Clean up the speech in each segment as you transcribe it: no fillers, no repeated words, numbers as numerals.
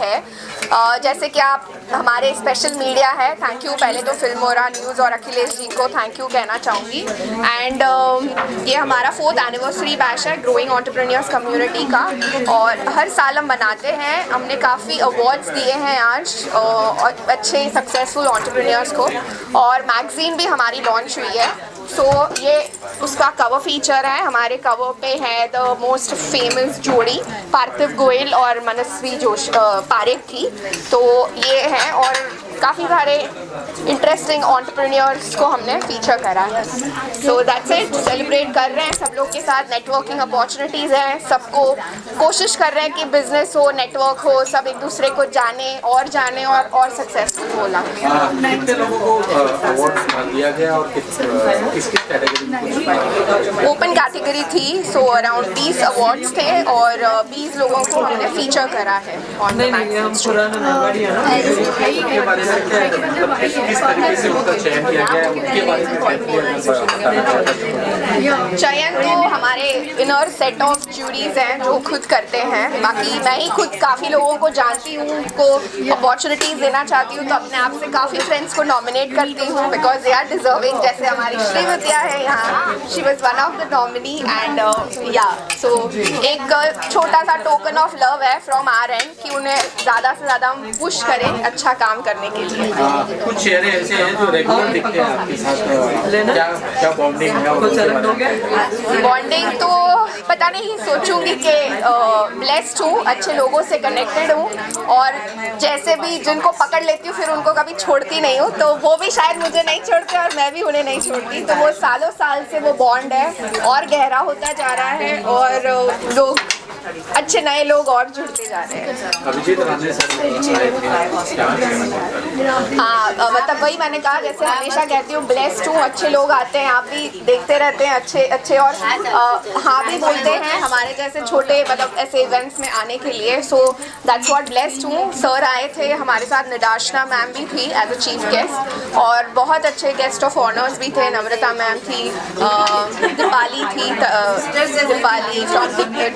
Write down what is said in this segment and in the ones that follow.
है। जैसे कि आप हमारे स्पेशल मीडिया है, थैंक यू पहले तो फिल्मोरा न्यूज़ और अखिलेश जी को थैंक यू कहना चाहूँगी। एंड ये हमारा 4th एनिवर्सरी बैच है ग्रोइंग एंटरप्रेन्योर्स कम्युनिटी का, और हर साल हम मनाते हैं। हमने काफ़ी अवार्ड्स दिए हैं आज और अच्छे सक्सेसफुल एंटरप्रेन्योर्स को, और मैगज़ीन भी हमारी लॉन्च हुई है। सो ये उसका कवर फीचर है। हमारे कवर पे है द मोस्ट फेमस जोड़ी पार्थिव गोयल और मनस्वी पारेख की, तो ये है। और काफ़ी सारे इंटरेस्टिंग एंटरप्रेन्योर्स को हमने फीचर करा है। सो दैट्स इट, सेलिब्रेट कर रहे हैं सब लोग के साथ। नेटवर्किंग अपॉर्चुनिटीज़ हैं, सबको कोशिश कर रहे हैं कि बिजनेस हो, नेटवर्क हो, सब एक दूसरे को जाने और सक्सेसफुल हो लगे। कितने लोगों को अवार्ड दिया गया और किस कैटेगरी? ओपन कैटेगरी थी, सो अराउंड 20 अवार्ड्स थे और 20 लोगों को हमने फीचर करा है। किस तरीके से उनका चयन किया गया, उनके बारे में चयन तो हमारे इनर सेट ऑफ जूरीज हैं जो खुद करते हैं। बाकी मैं ही खुद काफ़ी लोगों को जानती हूँ, उनको अपॉर्चुनिटीज़ देना चाहती हूँ, तो अपने आप से काफ़ी फ्रेंड्स को नॉमिनेट करती हूँ बिकॉज दे आर डिजर्विंग। जैसे हमारी श्रीविद्या है यहाँ, she was one of the nominee and so एक छोटा सा टोकन ऑफ लव है फ्रॉम आवर एंड कि उन्हें ज़्यादा से ज़्यादा हम पुश करें अच्छा काम करने के लिए। कुछ चेहरे ऐसे हैं जो रेगुलर दिखते हैं आपके साथ, क्या बॉन्डिंग है? बॉन्डिंग तो पता नहीं, सोचूंगी कि ब्लेस्ड हूँ, अच्छे लोगों से कनेक्टेड हूँ, और जैसे भी जिनको पकड़ लेती हूँ फिर उनको कभी छोड़ती नहीं हूँ, तो वो भी शायद मुझे नहीं छोड़ते और मैं भी उन्हें नहीं छोड़ती। तो वो सालों साल से वो बॉन्ड है और गहरा होता जा रहा है, और लोग अच्छे नए लोग और जुड़ते जा रहे हैं। अभिजीत राणे सर हाँ, मतलब वही मैंने कहा, जैसे हमेशा कहती हूँ ब्लेस्ड हूँ, अच्छे लोग आते हैं, आप भी देखते रहते हैं अच्छे और हाँ भी बोलते हैं हमारे जैसे छोटे मतलब ऐसे इवेंट्स में आने के लिए। सो दैट्स व्हाट ब्लेस्ड हूँ। सर आए थे हमारे साथ, निदाशना मैम भी थी एज अ चीफ गेस्ट, और बहुत अच्छे गेस्ट ऑफ ऑनर्स भी थे। नम्रता मैम थी, दीपाली थी, दीपाली फ्रॉम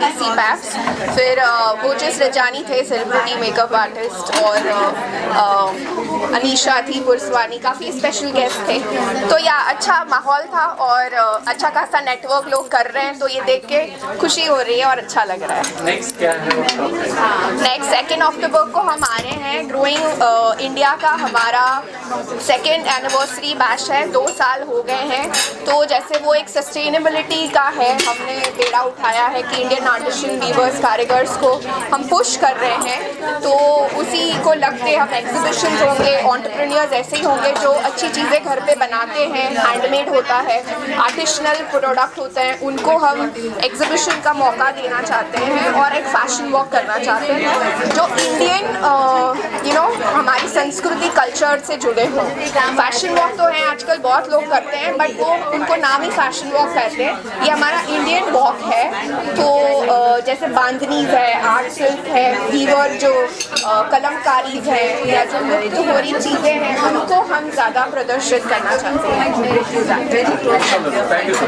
DC पैप्स, फिर ओजस रजानी थे सेलिब्रिटी मेकअप आर्टिस्ट, और अनीशा थी पुरसवानी, काफ़ी स्पेशल गेस्ट थे। तो या अच्छा माहौल था और अच्छा खासा नेटवर्क लोग कर रहे हैं, तो ये देख के खुशी हो रही है और अच्छा लग रहा है। नेक्स्ट क्या है? नेक्स्ट 2 अक्टूबर को हम आ रहे हैं। ग्रोइंग इंडिया का हमारा 2nd एनिवर्सरी बैच है, 2 साल हो गए हैं। तो जैसे वो एक सस्टेनेबिलिटी का है, हमने बेड़ा उठाया है कि इंडियन आर्टिशन वीवर्स कारीगर्स को हम पुश कर रहे हैं, तो उसी को लगते हम एग्जीबिशन होंगे, एंटरप्रेन्योर्स ऐसे ही होंगे जो अच्छी चीज़ें घर पे बनाते हैं, हैंडमेड होता है, आर्टिशनल प्रोडक्ट होते हैं, उनको हम एग्जीबिशन का मौका देना चाहते हैं और एक फैशन वॉक करना चाहते हैं जो इंडियन हमारी संस्कृति कल्चर से जुड़े हों। फैशन वॉक तो है आजकल बहुत लोग करते हैं, बट वो उनको नाम ही फैशन वॉक कहते हैं। ये हमारा इंडियन वॉक है, तो जैसे बांधनीज है, आर्ट सिल्क है, वीवर जो कलमकारीज है, या जो लुप्त हो रही चीज़ें हैं, उनको हम ज़्यादा प्रदर्शित करना चाहते हैं।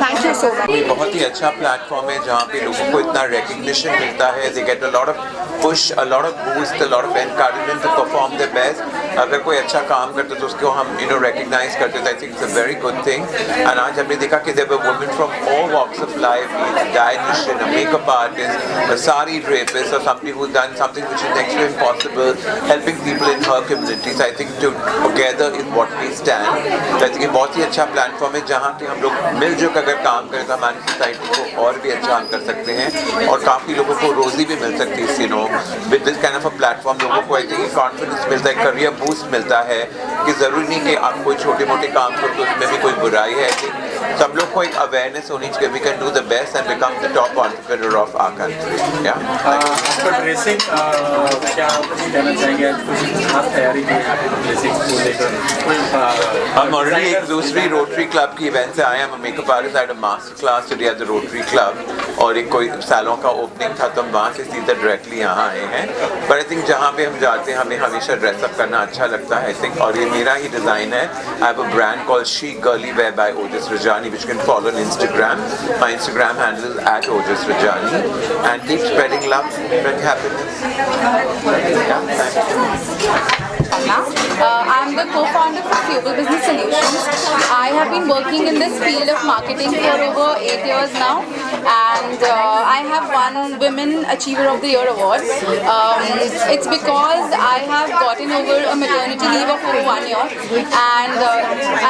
Thank you so much. बहुत ही अच्छा प्लेटफॉर्म है जहाँ पे लोगों को इतना रिकग्निशन मिलता है, they get a lot of push, a lot of boost, a lot of encouragement to perform the best. अगर कोई अच्छा काम करते तो उसको हम रिकग्नाइज करते हैं। I think it's a very good thing. And आज हमने देखा कि there were women from all walks of life, dietician, a makeup artist, a sari drapist, or somebody who's done something which is next to impossible, helping people in her communities. I think together is what we stand. So I think ये बहुत ही अच्छा platform है जहाँ पे हम लोग मिलजुल कर अगर काम करें तो हमारी सोसाइटी को और भी अच्छा हम कर सकते हैं, और काफ़ी लोगों को रोजी भी मिल सकती है। With this kind of a platform लोगों को आई थिंक कॉन्फिडेंस मिलता है, करियर बूस्ट मिलता है कि ज़रूरी नहीं कि आप कोई छोटे मोटे काम करो तो उसमें भी कोई बुराई है। सब लोग को एक अवेयरनेस होनी चाहिए, we can do the best and become the top entrepreneur of our country. आपका ड्रेसिंग क्या कहना चाहेंगे? कुछ खास तैयारी की है ड्रेसिंग को लेकर? हम ऑलरेडी एक दूसरी रोटरी क्लब की इवेंट से आए हैं। हम makeup artist at a master class today at the rotary club, और एक कोई सालों का ओपनिंग था तो हम वहाँ से सीधा डायरेक्टली यहाँ आए हैं। पर आई थिंक जहाँ पे हम जाते हैं हमें हमेशा ड्रेसअप करना अच्छा लगता है आई थिंक, और ये मेरा ही डिज़ाइन है। I have a brand called she girly wear by Ojas Rajani which you can follow on Instagram. My Instagram handle is @OjasRajani, and keep spreading love and happiness. Yeah, thank you. I'm the co-founder of Fuel Business Solutions. I have been working in this field of marketing for over 8 years now, and I have won Women Achiever of the Year award. It's because I have gotten over a maternity leave of over 1 year, and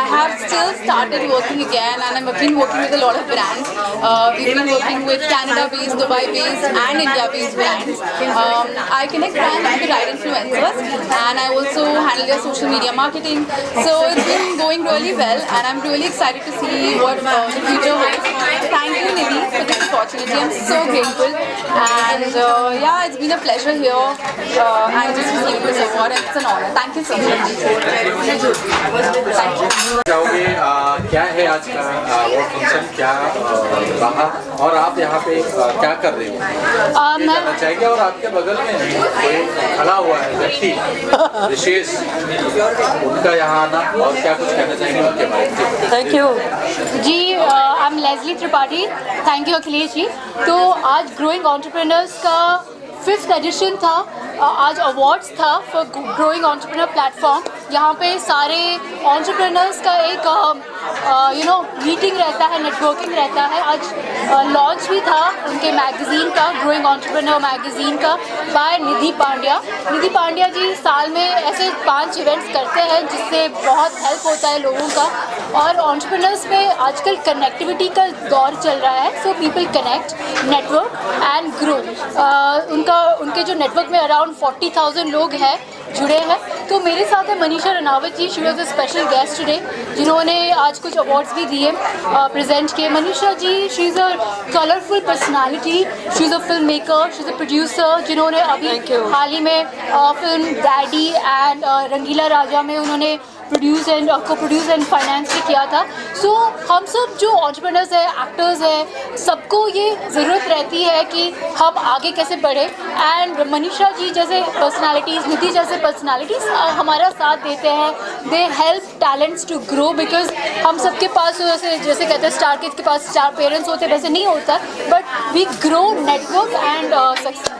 I have still started working again, and I've been working with a lot of brands. We've been working with Canada-based, Dubai-based and India-based brands. I connect brands with the right influencers, and I also handle their social media marketing. So it's been going really well, and I'm really excited to see what the future holds. Thank you, Nidhi, for this opportunity. I'm so grateful, and yeah, it's been a pleasure here and just receiving this award. It's an honor. Thank you so much. Thank you. चाहोगे क्या है आज का award function, क्या रहा और आप यहाँ पे क्या कर रहे हो ये जानना चाहेंगे। और आपके बगल में कोई खड़ा हुआ है व्यक्ति विशेष, उनका यहाँ आना और क्या कुछ कहना चाहेंगे उनके बारे में। थैंक यू जी। I am Leslie Tripathi. Thank you Akhilesh ji. तो आज ग्रोइंग एंटरप्रेन्योर्स का 5th एडिशन था। आज अवार्ड्स था फॉर ग्रोइंग एंटरप्रेन्योर प्लेटफॉर्म। यहाँ पे सारे एंटरप्रेन्योर्स का एक मीटिंग रहता है, नेटवर्किंग रहता है। आज लॉन्च भी था उनके मैगज़ीन का, ग्रोइंग एंटरप्रेन्योर मैगज़ीन का, बाय निधि पांड्या। निधि पांड्या जी साल में ऐसे 5 इवेंट्स करते हैं जिससे बहुत हेल्प होता है लोगों का। और एंटरप्रेन्योर्स में आजकल कनेक्टिविटी का दौर चल रहा है, so people connect, network and grow. उनके जो नेटवर्क में अराउंड 40,000 लोग हैं जुड़े हैं। तो मेरे साथ है Manisha Ranawat ji, she was a special guest today, जिन्होंने आज कुछ अवार्ड्स भी दिए, प्रेजेंट किए। Manisha ji, she is a colourful personality, she is a film maker, she is a producer, जिन्होंने अभी हाल ही में film Daddy and Rangeela Raja में उन्होंने produce and co-produce and finance भी किया था। सो हम सब जो एंटरप्रेन्योर्स हैं, एक्टर्स हैं, सबको ये ज़रूरत रहती है कि हम आगे कैसे बढ़े। एंड मनीषा जी जैसे पर्सनालिटीज़, निधि जैसे पर्सनालिटीज़ हमारा साथ देते हैं। They help talents to grow, because हम सबके पास जैसे कहते हैं स्टार किड्स के पास स्टार पेरेंट्स होते, वैसे नहीं होता, but we grow network and success.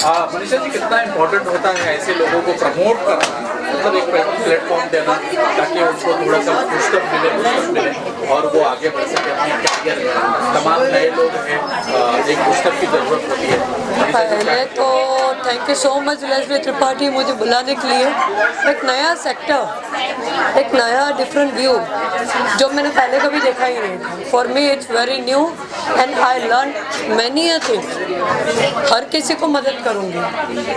Manisha ji, कितना इम्पोर्टेंट होता है ऐसे लोगों को प्रमोट करना, मतलब एक प्लेटफॉर्म देना ताकि उनको थोड़ा सा पुशअप मिले और वो आगे बढ़ सके अपने कैरियर में। तमाम नए लोग हैं, एक पुशअप की ज़रूरत होती है। पहले तो thank you so much Leslie Tripathi मुझे बुलाने के लिए। एक नया सेक्टर, एक नया डिफरेंट व्यू जो मैंने पहले कभी देखा ही नहीं था। For me it's very new and I learn many a things. हर किसी को मदद करूँगी,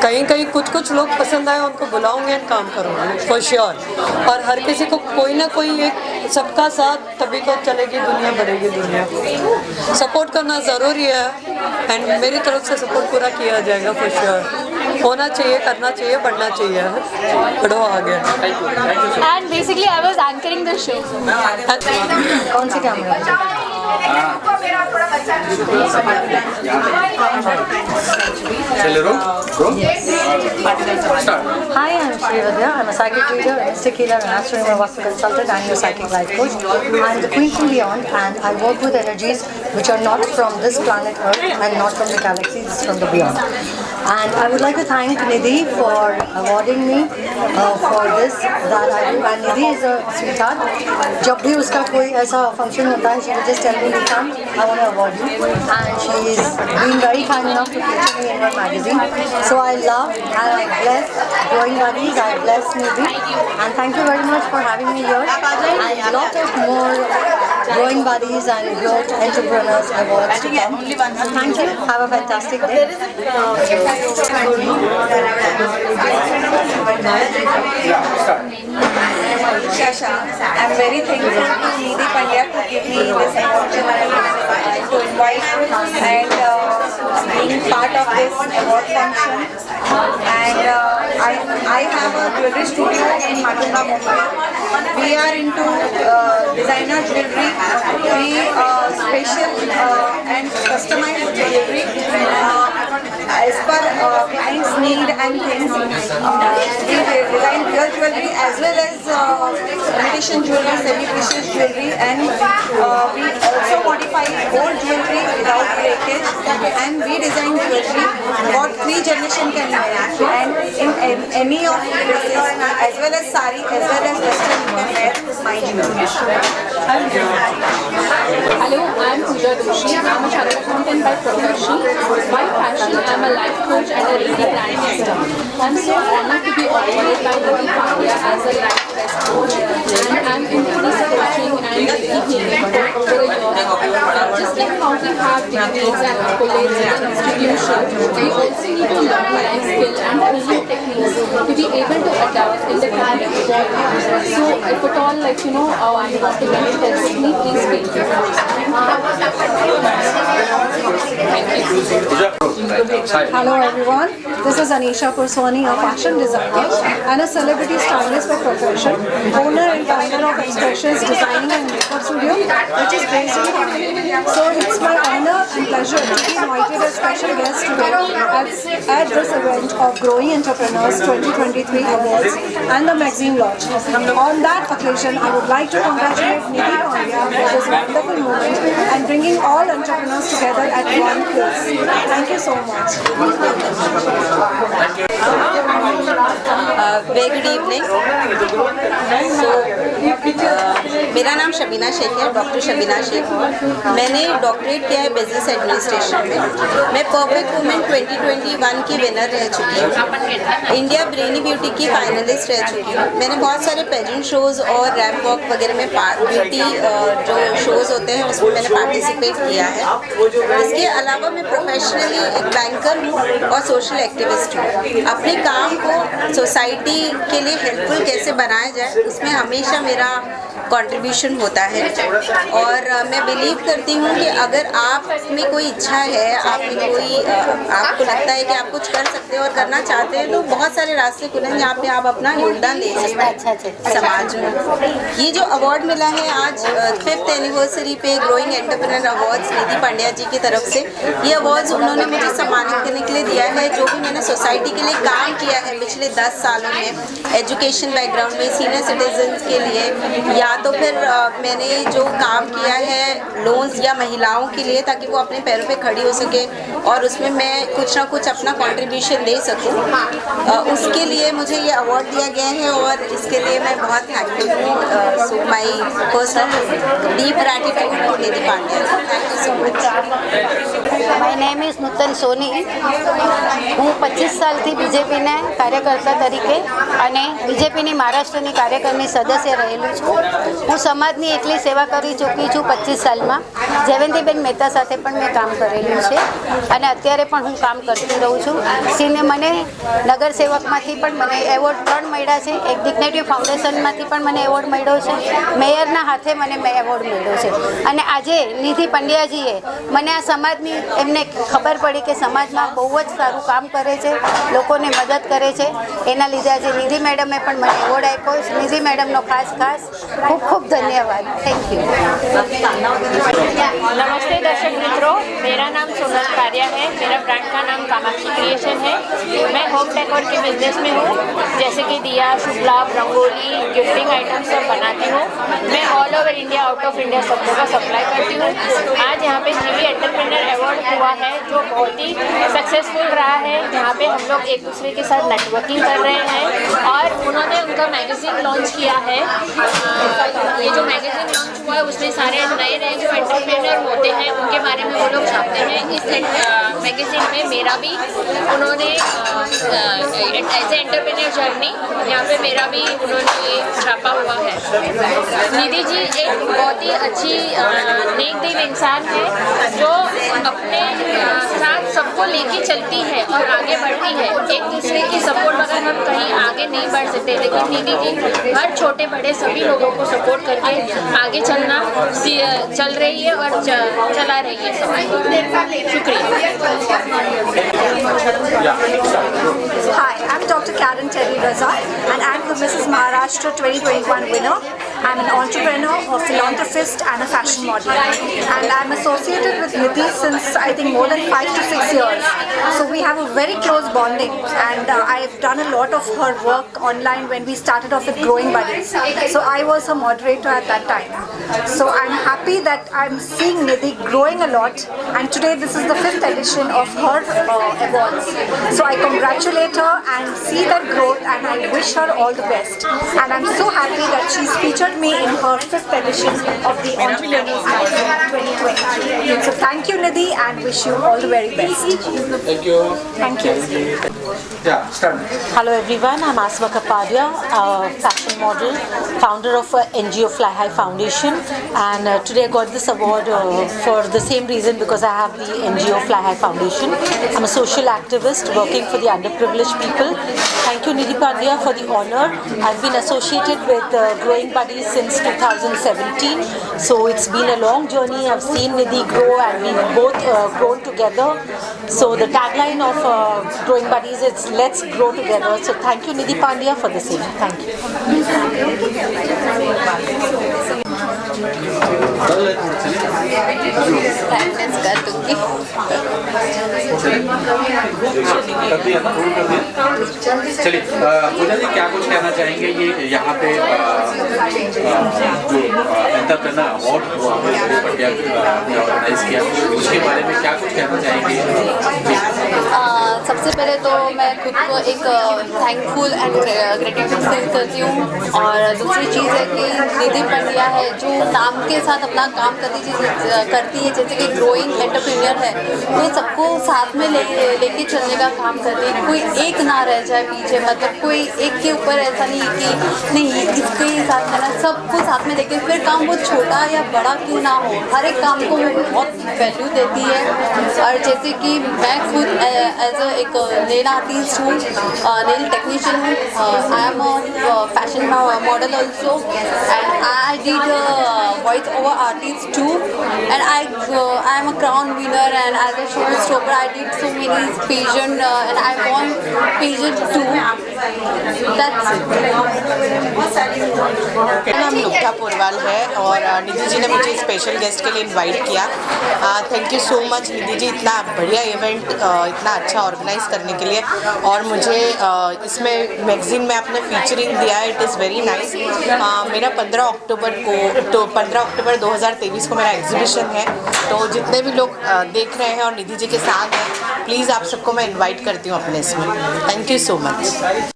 कहीं कुछ लोग पसंद आए उनको बुलाऊंगी एंड काम करूँगी फॉर श्योर। और हर किसी को कोई ना कोई एक सबका साथ, तभी तो चलेगी दुनिया, बढ़ेगी दुनिया। सपोर्ट करना ज़रूरी है एंड मेरी तरफ से सपोर्ट पूरा किया जाएगा फॉर श्योर। होना चाहिए, करना चाहिए, बढ़ना चाहिए, बढ़ो आगे। And basically I was anchoring the show. कौन सी camera? Hi, I'm Srividya. I'm a psychic reader, a mystic healer, an astro vastu consultant, and your psychic life coach. I'm the queen from beyond, and I work with energies which are not from this planet Earth and not from the galaxy. This is from the beyond. And I would like to thank Nidhi for awarding me for this that I do. And Nidhi is a sweetheart. जब भी उसका कोई ऐसा function होता है, she will just tell me, Nikha, I want to award you. And she is being very kind enough to feature me in her magazine. So I love and I bless Growing Buddies. I bless Nidhi. And thank you very much for having me here. And a lot of more Growing Buddies and Growth Entrepreneurs Awards to come. So thank you. Have a fantastic day. Shasha, I'm very thankful to Nidhi Pandya to give me this opportunity to invite and being part of this award function. And I have a jewelry studio in Matunga, Mumbai. We are into designer jewelry, special and customized jewelry as per client's need and things. We design real jewelry as well as imitation jewelry, semi-precious jewelry, and we also modify old jewelry without breakage, and we design jewelry what 3 generations can wear, and in any of the dresses as well as sari as well as western you can wear my jewelry. Hello, I'm Pooja Doshi. I'm a chartered accountant by profession. By passion, I'm a life coach and a Reiki grandmaster. I'm so honored to be awarded by Nidhi Pandya as a life best coach, and I'm into this coaching and Reiki healing for over a year. Just like how we have degrees and accolades in an institution, we also need to learn life skill and healing techniques to be able to adapt in the current world. So if at all, like you want to get in touch with me, please feel free. Hello everyone, this is Anisha Purswani, a fashion designer and a celebrity stylist by profession, owner and founder of Expressions Designing and Makeup Studio, which is based in Pune. So it's my honor and pleasure to be invited as special guest today at this event of Growing Entrepreneurs 2023 Awards and the magazine launch. On that occasion, I would like to congratulate Nidhi Pandya for this wonderful moment and bringing all entrepreneurs together at one place. Thank you so much. Very good evening. मेरा नाम शबीना शेख है, doctor Shabina Sheikh. मैंने doctorate किया है business administration में। मैं perfect women 2021 की winner रह चुकी हूँ। इंडिया ब्रेनी ब्यूटी की फाइनलिस्ट रह चुकी हूँ। मैंने बहुत सारे पेजेंट शोज़ और रैंप वॉक वगैरह में ब्यूटी जो शोज़ होते हैं उसमें मैंने पार्टिसिपेट किया है। इसके अलावा मैं प्रोफेशनली एक बैंकर हूँ और सोशल एक्टिविस्ट हूँ। अपने काम को सोसाइटी के लिए हेल्पफुल कैसे बनाया जाए उसमें हमेशा मेरा कंट्रीब्यूशन होता है। और मैं बिलीव करती हूँ कि अगर आप में कोई इच्छा है, आप में कोई आपको लगता है कि आप कुछ कर सकते हो और करना चाहते हैं तो बहुत सारे रास्ते खुले हैं जहाँ पे आप अपना योगदान दे सकते हैं समाज में। ये जो अवार्ड मिला है आज 5th एनिवर्सरी पे ग्रोइंग एंटरप्रेन्योर अवार्ड्स निधि पांड्या जी की तरफ से, ये अवार्ड्स उन्होंने मुझे सम्मानित करने के लिए दिया है। जो भी मैंने सोसाइटी के लिए काम किया है पिछले 10 सालों में, एजुकेशन बैकग्राउंड में सीनियर सिटीजन के लिए, या तो फिर मैंने जो काम किया है लोन्स या महिलाओं के लिए ताकि वो अपने पैरों पे खड़ी हो सके और उसमें मैं कुछ ना कुछ अपना कंट्रीब्यूशन दे सकूं, उसके लिए मुझे ये अवार्ड दिया गया है और इसके लिए मैं बहुत हैप्पी हूँ। So my personal deep gratitude to Nidhi Pandya. Thank you so much. My name is Nutan Soni. હું 25 સાલથી બીજેપીના કાર્યકર્તા તરીકે અને બીજેપીની મહારાષ્ટ્રની કાર્યકરની સદસ્ય રહેલું છું। હું સમાજની એટલી સેવા કરી ચૂકી છું 25 સાલમાં। જયવંતીબેન મહેતા સાથે પણ મેં કામ કરેલું છે અને અત્યારે પણ હું કામ કરતી રહું છું। મને નગર સેવકમાંથી પણ મને એવોર્ડ 3 મળ્યા છે। એક ડિગ્નિટી ફાઉન્ડેશનમાંથી પણ મને એવોર્ડ મળ્યો છે। મેયરના હાથે મને એવોર્ડ મળ્યો છે અને આજે નિધિ પંડ્યાજીએ મને આ સમાજની એમને ખબર પડી કે સમાજમાં બહુ જ સારું કામ કરે છે, લોકોને મદદ કરે છે, એના લીધે આજે નિધિ મેડમે પણ મને એવોર્ડ આપ્યો। નિધિ મેડમનો ખાસ ખૂબ ખૂબ ધન્યવાદ। Thank you. नमस्ते दर्शक मित्रों, मेरा नाम सोनल कारिया है। मेरा ब्रांड का नाम कामाक्षी क्रिएशन है। मैं होम डेकोर के बिजनेस में हूँ, जैसे कि दिया, शुभ लाभ, रंगोली, गिफ्टिंग आइटम्स सब बनाती हूँ। मैं all over India, out of India सब जगह सप्लाई करती हूँ। आज यहाँ पे जीवी एंटरप्रेन्योर अवार्ड हुआ है जो बहुत ही सक्सेसफुल रहा है, जहाँ पे हम लोग एक दूसरे के साथ नेटवर्किंग कर रहे हैं और उन्होंने उनका मैगजीन लॉन्च किया है। ये जो मैगजीन लॉन्च हुआ है उसमें सारे नए जो एंटरप्रेन्योर होते हैं उनके बारे में वो लोग छापते हैं। इस मैगजीन में मेरा भी उन्होंने एज ए एंटरप्रेन्योर जर्नी यहाँ पे मेरा भी उन्होंने छापा हुआ है। निधि जी एक बहुत ही अच्छी नेक दिल इंसान है जो अपने साथ सबको लेके चलती है और आगे बढ़ती है। एक दूसरे की सपोर्ट बगैर हम कहीं आगे नहीं बढ़ सकते, लेकिन निधि जी हर छोटे बड़े सभी लोगों को सपोर्ट करके आगे चल रही है और चला रही है। शुक्रिया। Hi, I'm Dr. Karen Terry Raza and I'm the Mrs. Maharashtra 2021 winner. I'm an entrepreneur, a philanthropist and a fashion model. And I'm associated with Nidhi since I think more than 5 to 6 years. So we have a very close bonding, and I've done a lot of her work online when we started off with Growing Buddies. So I was her moderator at that time. So I'm happy that I'm seeing Nidhi growing a lot, and today this is the 5th edition of her awards. So I congratulate her and see that growth, and I wish her all the best. And I'm so happy that she's featured me in her 5th edition of the Entrepreneurs Night 2020. So thank you Nidhi, and wish you all the very best. Thank you. Thank you. Yeah, start. Hello everyone, I'm Asma Kapadia, a fashion model, founder of NGO Fly High Foundation, and today I got this award for the same reason, because I have the NGO Fly High Foundation. I'm a social activist working for the underprivileged people. Thank you Nidhi Pandya for the honor. I've been associated with Growing Buddies since 2017, so it's been a long journey. I've seen Nidhi grow, and we've both grown together. So the tagline of Growing Buddies is "Let's grow together." So thank you Nidhi Pandya for the same. Thank you. चलिए पूजा जी, क्या कुछ कहना चाहेंगे? ये यहाँ पे जो entrepreneur award हुआ ने ऑर्गेनाइज किया, उसके बारे में क्या कुछ कहना चाहेंगे? सबसे पहले तो मैं खुद को एक थैंकफुल एंड ग्रेटिट्यूड फील करती हूँ, और दूसरी चीज़ है कि निधि पंड्या है जो नाम के साथ अपना काम करती है, जैसे कि ग्रोइंग एंटरप्रेन्योर है, तो सबको साथ में लेके चलने का काम करती है। कोई एक ना रह जाए पीछे, मतलब कोई एक के ऊपर ऐसा नहीं कि नहीं इसके साथ करना, सबको साथ में लेके, फिर काम वो छोटा या बड़ा क्यों ना हो, हर एक काम को वो बहुत वैल्यू देती है। और जैसे कि मैं खुद एज एक नेल आर्टिस्ट हूँ, नेल टेक्नीशियन हूँ, I am a fashion model also, and I did voice over artist too, and I am a crown winner, and as a show stopper I did so many pageant, and I won pageant too. That's it. मेरा नाम नुक्ता पोरवाल है, और निधि जी ने मुझे special guest के लिए invite किया। Thank you so much Nidhi ji, इतना बढ़िया इवेंट इतना अच्छा ऑर्गेनाइज करने के लिए, और मुझे इसमें मैगजीन में आपने फीचरिंग दिया है, इट इज़ वेरी नाइस। मेरा 15 अक्टूबर 2023 को मेरा एग्जीबिशन है, तो जितने भी लोग देख रहे हैं और निधि जी के साथ हैं, प्लीज़ आप सबको मैं इनवाइट करती हूँ अपने इसमें। Thank you so much.